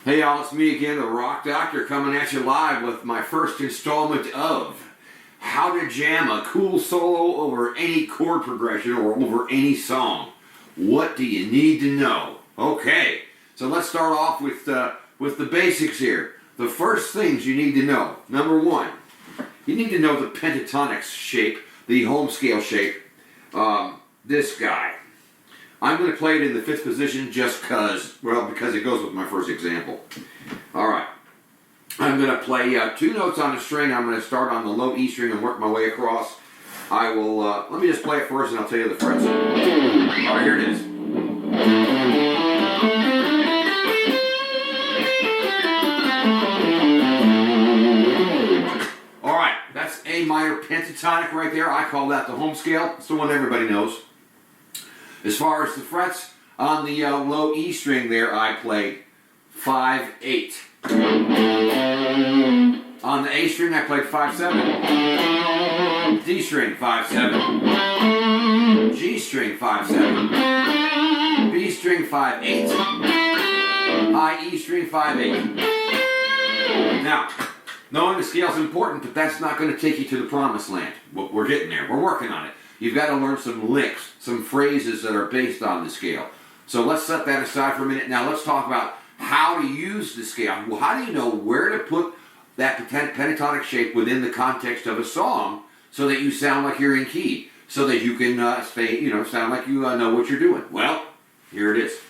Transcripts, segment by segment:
Hey y'all, it's me again, the Rock Doctor, coming at you live with my first installment of how to jam a cool solo over any chord progression or over any song. What do you need to know? Okay, so let's start off with the basics here. The first things you need to know. Number one, you need to know the pentatonic shape, the home scale shape. This guy. I'm going to play it in the 5th position just because it goes with my first example. Alright. I'm going to play 2 notes on a string. I'm going to start on the low E string and work my way across. I will, let me just play it first and I'll tell you the frets. Alright, here it is. Alright, that's A minor pentatonic right there. I call that the home scale. It's the one everybody knows. As far as the frets, on the low E string there, I played 5, 8. On the A string, I played 5, 7. D string, 5, 7. G string, 5, 7. B string, 5, 8. High E string, 5, 8. Now, knowing the scale is important, but that's not going to take you to the promised land. We're getting there. We're working on it. You've got to learn some licks, some phrases that are based on the scale. So let's set that aside for a minute. Now let's talk about how to use the scale. Well, how do you know where to put that pentatonic shape within the context of a song so that you sound like you're in key, so that you can sound like you know what you're doing? Well, here it is.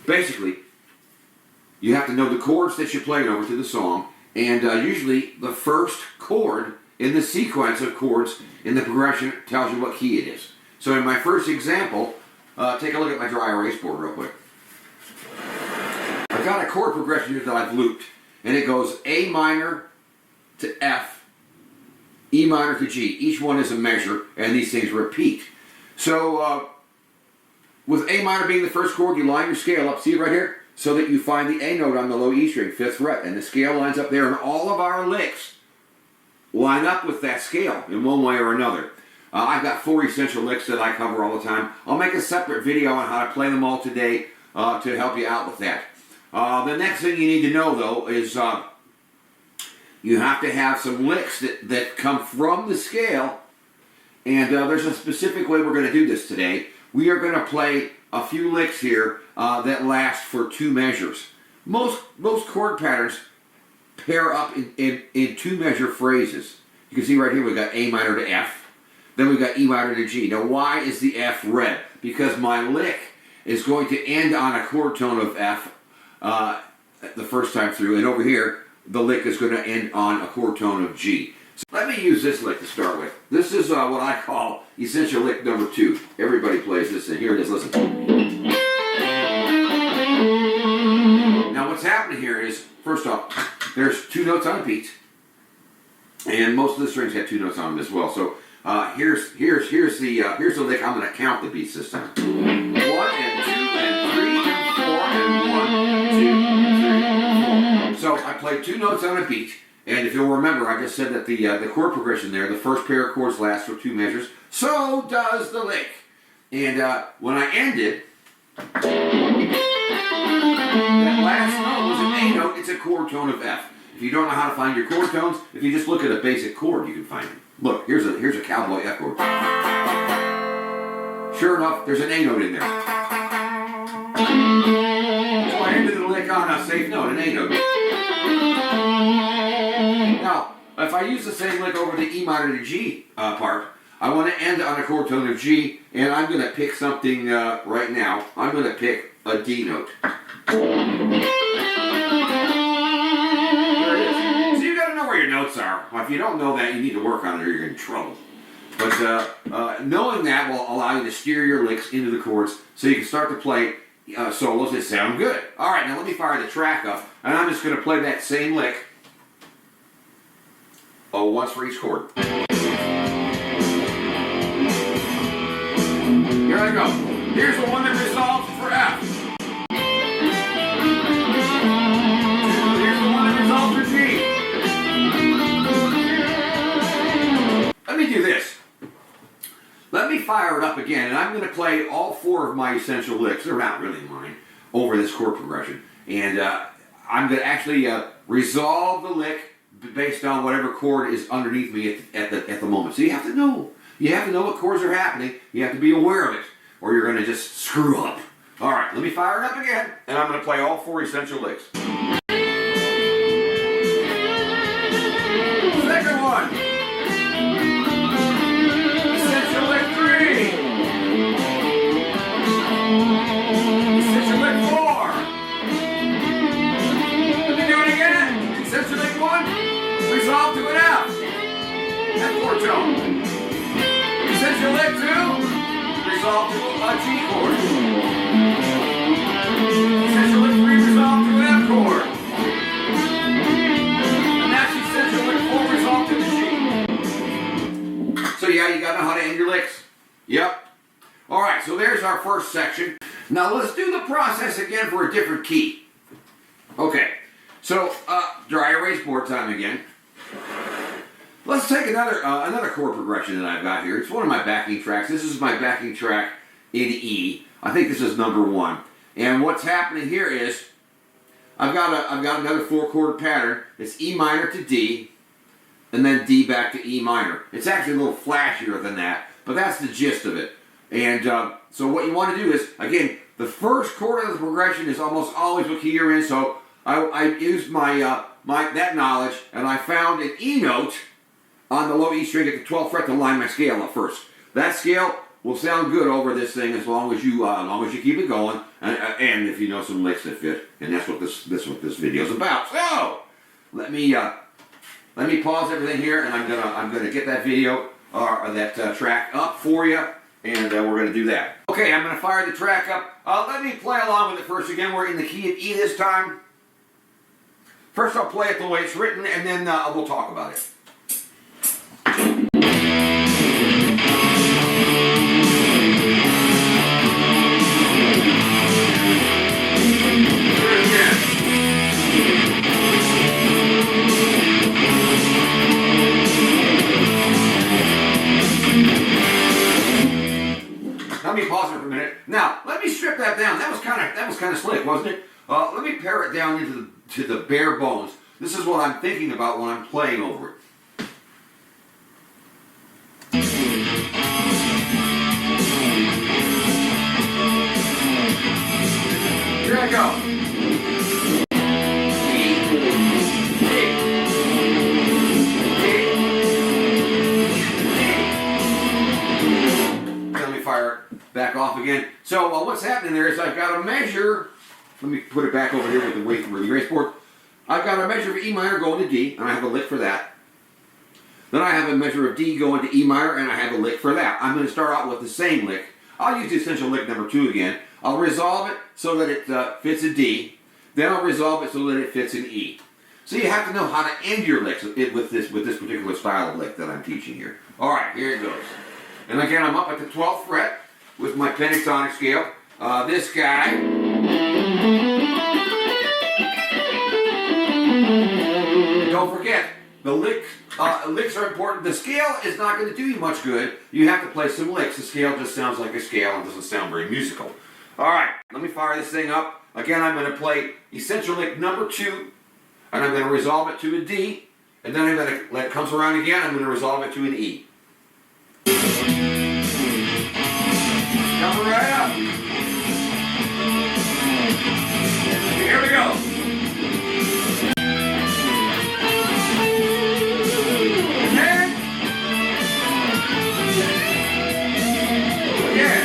Basically, you have to know the chords that you're playing over to the song, and usually the first chord in the sequence of chords in the progression tells you what key it is. So in my first example, take a look at my dry erase board real quick. I've got a chord progression here that I've looped, and it goes A minor to F, E minor to G. Each one is a measure, and these things repeat. So with A minor being the first chord, you line your scale up, see it right here? So that you find the A note on the low E string, 5th fret, and the scale lines up there, and all of our licks line up with that scale in one way or another. I've got 4 essential licks that I cover all the time. I'll make a separate video on how to play them all today to help you out with that. The next thing you need to know, though, is you have to have some licks that come from the scale, and there's a specific way we're going to do this today. We are going to play a few licks here that last for 2 measures. Most chord patterns pair up in 2-measure phrases. You can see right here we've got A minor to F, then we've got E minor to G. Now why is the F red? Because my lick is going to end on a chord tone of F the first time through, and over here the lick is going to end on a chord tone of G. So let me use this lick to start with. This is what I call essential lick number 2. Everybody plays this, and here it is, listen. Now what's happening here is, first off, there's 2 notes on a beat, and most of the strings have 2 notes on them as well. So here's the lick. I'm going to count the beats this time. 1 and 2 and 3 and 4 and 1, 2, 3, 4. So I play 2 notes on a beat, and if you'll remember, I just said that the chord progression there, the first pair of chords last for 2 measures. So does the lick. And when I end it, that last note was an A note. It's a chord tone of F. If you don't know how to find your chord tones, if you just look at a basic chord, you can find them. Look, here's a cowboy F chord. Sure enough, there's an A note in there. So I ended the lick on a safe note, an A note. Now, if I use the same lick over the E minor to G part, I want to end on a chord tone of G, and I'm going to pick something right now. I'm going to pick a D note. There it is. So you got to know where your notes are. Well, if you don't know that, you need to work on it or you're in trouble. But knowing that will allow you to steer your licks into the chords so you can start to play solos that sound good. Alright, now let me fire the track up, and I'm just going to play that same lick once for each chord. Here I go. Here's the one that resolves for F. Here's the one that resolves for G. Let me do this. Let me fire it up again, and I'm going to play all 4 of my essential licks. They're not really mine. over this chord progression. And I'm going to actually resolve the lick based on whatever chord is underneath me at the moment. So you have to know. You have to know what chords are happening. You have to be aware of it, or you're going to just screw up. All right, let me fire it up again, and I'm going to play all 4 essential licks. Second one. Essential lick 3. Essential lick 4. Let me do it again. Essential lick 1. Resolve to an F. F4 tone. Essential lick 2. Resolve to a G chord. Essential lick 3. Resolve to an F chord. And that's essential lick 4. Resolve to the G. So yeah, you gotta know how to end your licks. Yep. Alright, so there's our first section. Now let's do the process again for a different key. Okay, so dry erase board time again. Let's take another chord progression that I've got here. It's one of my backing tracks. This is my backing track in E. I think this is number 1. And what's happening here is I've got another 4-chord pattern. It's E minor to D, and then D back to E minor. It's actually a little flashier than that, but that's the gist of it. And so what you want to do is, again, the first chord of the progression is almost always what key you're in. So I used my that knowledge, and I found an E note on the low E string at the 12th fret to line my scale up first. That scale will sound good over this thing as long as you keep it going, and if you know some licks that fit. And that's what this video is about. So let me pause everything here, and I'm gonna get that video or that track up for you, and we're gonna do that. Okay, I'm gonna fire the track up. Let me play along with it first. Again, we're in the key of E this time. First, I'll play it the way it's written, and then we'll talk about it. Let me pause it for a minute. Now, let me strip that down. That was kind of slick, wasn't it? Let me pare it down into the bare bones. This is what I'm thinking about when I'm playing over it. Here I go. Back off again. So what's happening there is I've got a measure. Let me put it back over here with the erase board. I've got a measure of E minor going to D, and I have a lick for that. Then I have a measure of D going to E minor, and I have a lick for that. I'm going to start out with the same lick. I'll use the essential lick number 2 again. I'll resolve it so that it fits a D. Then I'll resolve it so that it fits an E. So you have to know how to end your licks with this particular style of lick that I'm teaching here. All right, here it goes. And again, I'm up at the 12th fret with my pentatonic scale. This guy. And don't forget, the licks are important. The scale is not going to do you much good. You have to play some licks. The scale just sounds like a scale and doesn't sound very musical. All right, let me fire this thing up. Again, I'm going to play essential lick number 2, and I'm going to resolve it to a D, and then I'm going to, when it comes around again, I'm going to resolve it to an E. Coming right up. Here we go. And again.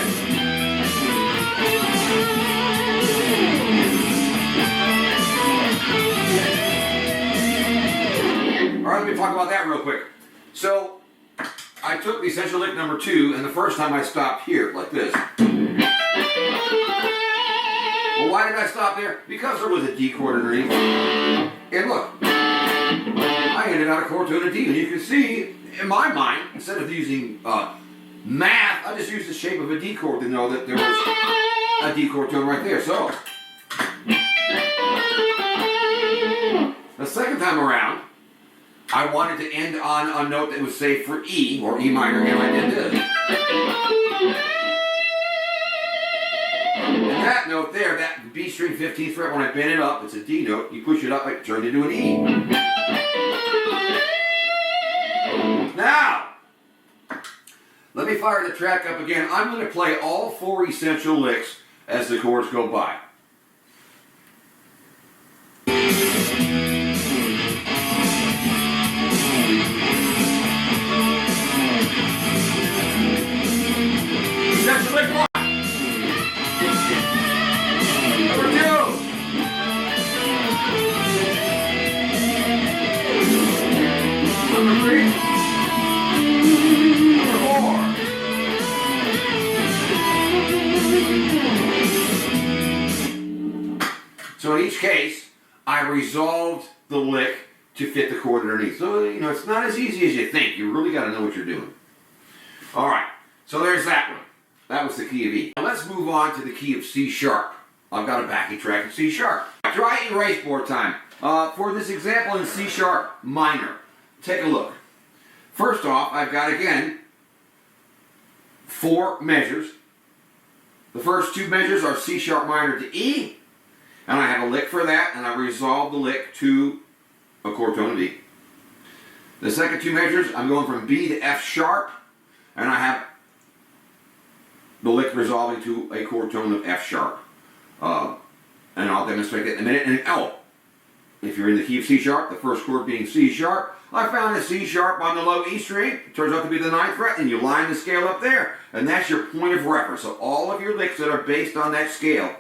All right, let me talk about that real quick. So I took the essential lick number 2, and the first time I stopped here, like this. Well, why did I stop there? Because there was a D chord underneath. And look, I ended on a chord to a D. And you can see, in my mind, instead of using math, I just used the shape of a D chord to know that there was a D chord tone right there. So, the second time around, I wanted to end on a note that was, say, for E, or E minor, and I did this. And that that note there, that B string 15th fret, when I bend it up, it's a D note. You push it up, it turns into an E. Now, let me fire the track up again. I'm going to play all 4 essential licks as the chords go by. Essential lick 1. Number 2. Number 3. Number 4. So in each case, I resolved the lick to fit the chord underneath. So, you know, it's not as easy as you think. You really got to know what you're doing. All right, so there's that one. That was the key of E. Now let's move on to the key of C sharp. I've got a backing track in C sharp. Try erase board time. For this example in C sharp minor, take a look. First off, I've got, again, 4 measures. The first 2 measures are C sharp minor to E, and I have a lick for that, and I resolve the lick to a chord tone of E. The second 2 measures, I'm going from B to F sharp, and I have the lick resolving to a chord tone of F sharp. And I'll demonstrate that in a minute. And if you're in the key of C sharp, the first chord being C sharp, I found a C sharp on the low E string. It turns out to be the 9th fret, and you line the scale up there. And that's your point of reference. So all of your licks that are based on that scale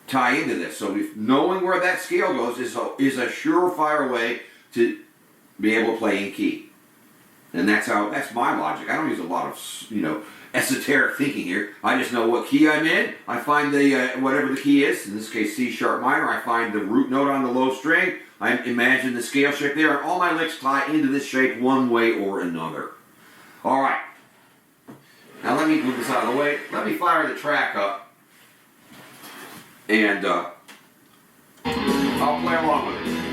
tie into this. So if knowing where that scale goes is a surefire way to be able to play in key. And that's my logic. I don't use a lot of, esoteric thinking here. I just know what key I'm in. I find the whatever the key is, in this case C sharp minor, I find the root note on the low string. I imagine the scale shape there, and all my licks tie into this shape one way or another. All right. Now let me move this out of the way. Let me fire the track up, and I'll play along with it.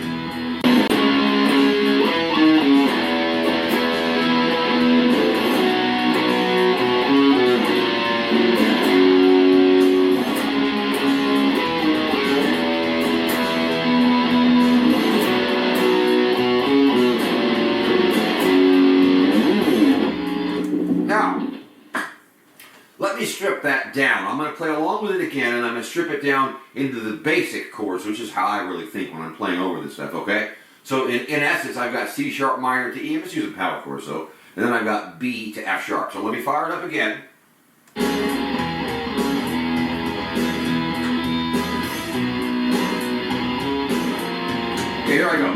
Strip that down. I'm going to play along with it again, and I'm going to strip it down into the basic chords, which is how I really think when I'm playing over this stuff, okay? So in essence, I've got C sharp minor to E. I'm just using power chords, so. And then I've got B to F sharp. So let me fire it up again. Okay, here I go.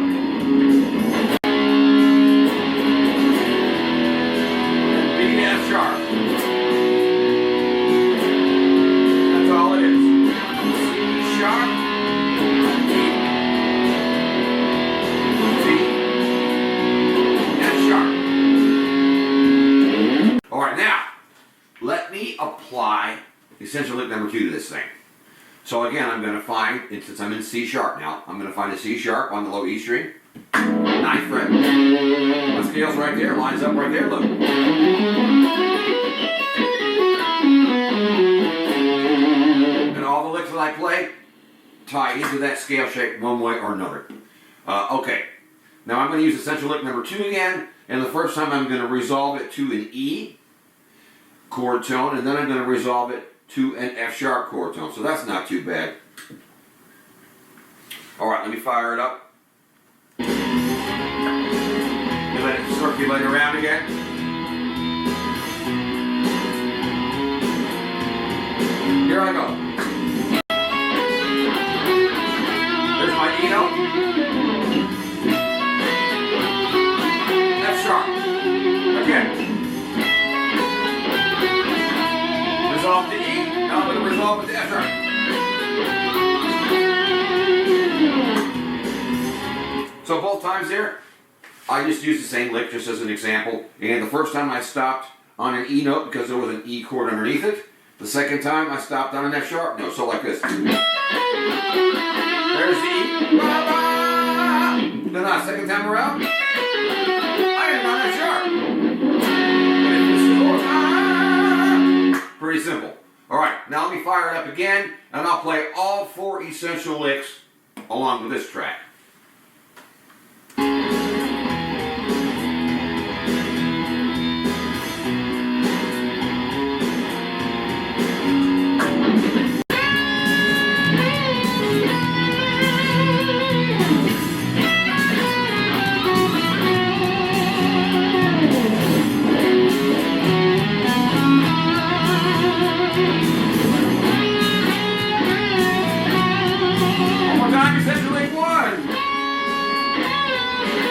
And B to F sharp. Apply essential lick number 2 to this thing. So again, I'm going to find, since I'm in C sharp now, I'm going to find a C sharp on the low E string, 9th fret. My scale's right there, lines up right there, look. And all the licks that I play tie into that scale shape one way or another. Okay, now I'm going to use essential lick number 2 again, and the first time I'm going to resolve it to an E chord tone, and then I'm going to resolve it to an F sharp chord tone. So that's not too bad. Alright, let me fire it up. And let it circulate around again. Here I go. There's my E note. F sharp. Again. Resolve to E, now I'm going to resolve it to F sharp. So both times there, I just used the same lick just as an example. And the first time I stopped on an E note because there was an E chord underneath it. The second time I stopped on an F sharp note, so like this. There's the E. Then the second time around, I am on F sharp. Pretty simple. All right, now let me fire fire it up again, and I'll play all 4 essential licks along with this track.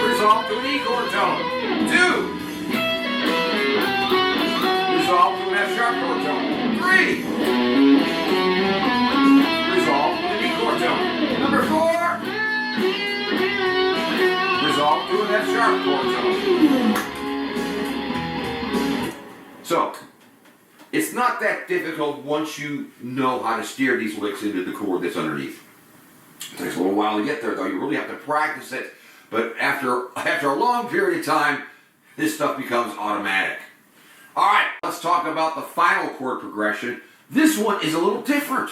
Resolve to an E chord tone. 2. Resolve to an F sharp chord tone. 3. Resolve to an E chord tone. Number 4. Resolve to an F sharp chord tone. So, it's not that difficult once you know how to steer these licks into the chord that's underneath. It takes a little while to get there, though. You really have to practice it. But after a long period of time, this stuff becomes automatic. All right, let's talk about the final chord progression. This one is a little different.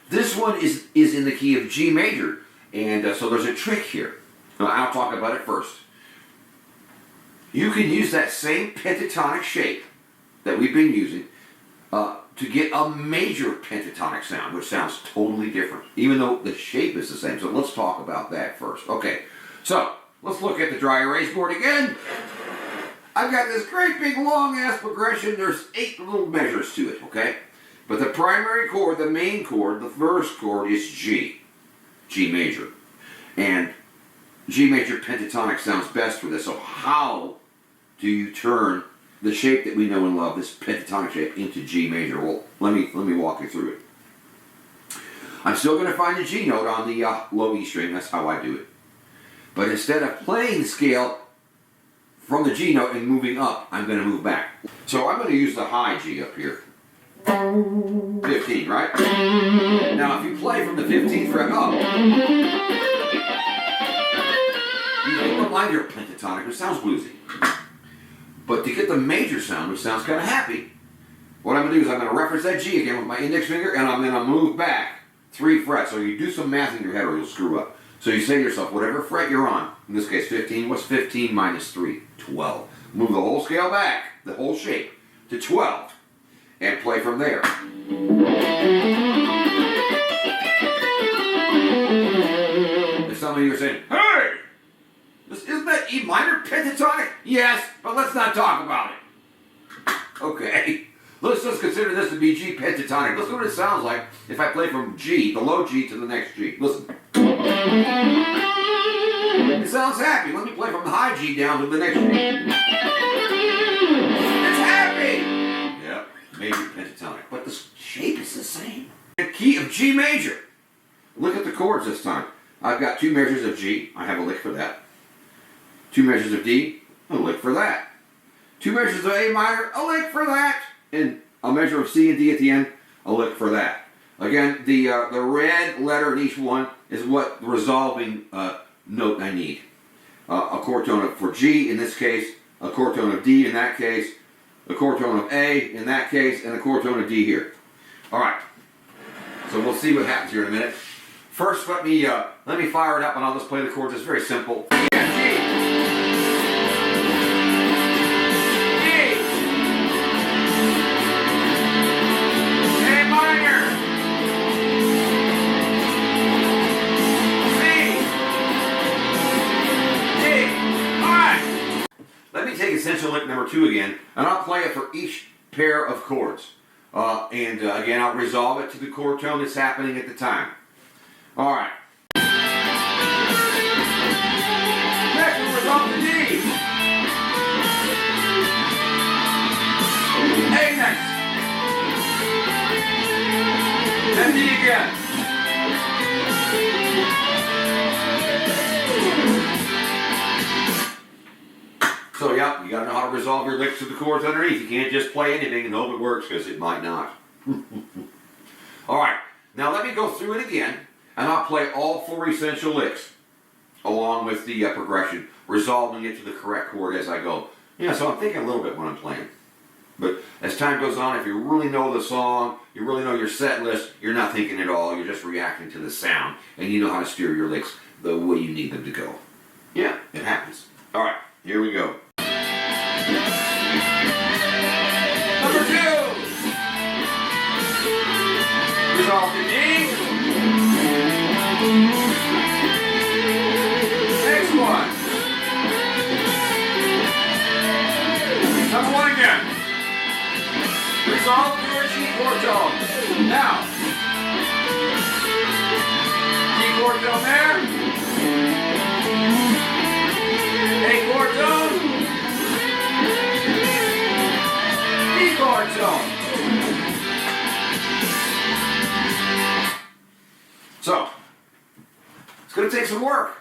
This one is in the key of G major. And so there's a trick here. Now, I'll talk about it first. You can use that same pentatonic shape that we've been using to get a major pentatonic sound, which sounds totally different, even though the shape is the same. So let's talk about that first. Okay, so let's look at the dry erase board again. I've got this great big long ass progression. There's 8 little measures to it, okay? But the primary chord, the main chord, the first chord is G, G major. And G major pentatonic sounds best for this. So how do you turn the shape that we know and love, this pentatonic shape, into G major? Well, let me walk you through it. I'm still going to find the G note on the low E string. That's how I do it. But instead of playing the scale from the G note and moving up, I'm going to move back. So I'm going to use the high G up here. 15, right? Now, if you play from the 15th fret up, you get the lighter pentatonic, which sounds bluesy. But to get the major sound, which sounds kind of happy, what I'm going to do is I'm going to reference that G again with my index finger, and I'm going to move back 3 frets. So you do some math in your head or you'll screw up. So you say to yourself, whatever fret you're on, in this case 15, what's 15 minus 3? 12. Move the whole scale back, the whole shape, to 12, and play from there. If some of you are saying, hey! Isn't that E minor pentatonic? Yes, but let's not talk about it. Okay, let's just consider this to be G pentatonic. Listen to what it sounds like if I play from G, the low G, to the next G. Listen. It sounds happy. Let me play from the high G down to the next G. It's happy! Yep, major pentatonic. But the shape is the same. The key of G major. Look at the chords this time. I've got 2 measures of G. I have a lick for that. 2 measures of D, a lick for that. 2 measures of A minor, a lick for that. And a measure of C and D at the end, a lick for that. Again, the red letter in each one is what resolving note I need. A chord tone for G in this case, a chord tone of D in that case, a chord tone of A in that case, and a chord tone of D here. All right. So we'll see what happens here in a minute. First, let me fire it up, and I'll just play the chords. It's very simple. Essential lick number 2 again, and I'll play it for each pair of chords. Again, I'll resolve it to the chord tone that's happening at the time. All right. Next, we'll resolve to D. A next. Then D again. So yeah, you got to know how to resolve your licks to the chords underneath. You can't just play anything and hope it works, because it might not. All right, now let me go through it again, and I'll play all 4 essential licks along with the progression, resolving it to the correct chord as I go. Yeah, so I'm thinking a little bit when I'm playing. But as time goes on, if you really know the song, you really know your set list, you're not thinking at all, you're just reacting to the sound, and you know how to steer your licks the way you need them to go. Yeah, it happens. Alright, here we go. Number 2! Resolve to E. Next one. Number 1 again. Resolve to our G chord tone. Now, G chord tone there. A chord tone. D chord tone. So, it's going to take some work.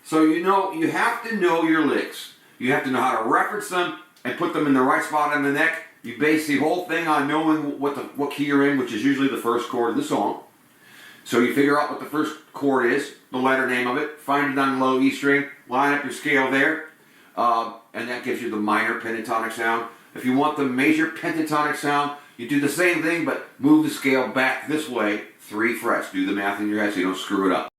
So you have to know your licks. You have to know how to reference them and put them in the right spot on the neck. You base the whole thing on knowing what key you're in, which is usually the first chord of the song. So you figure out what the first chord is, the letter name of it, find it on the low E string, line up your scale there, and that gives you the minor pentatonic sound. If you want the major pentatonic sound, you do the same thing, but move the scale back this way 3 frets. Do the math in your head so you don't screw it up.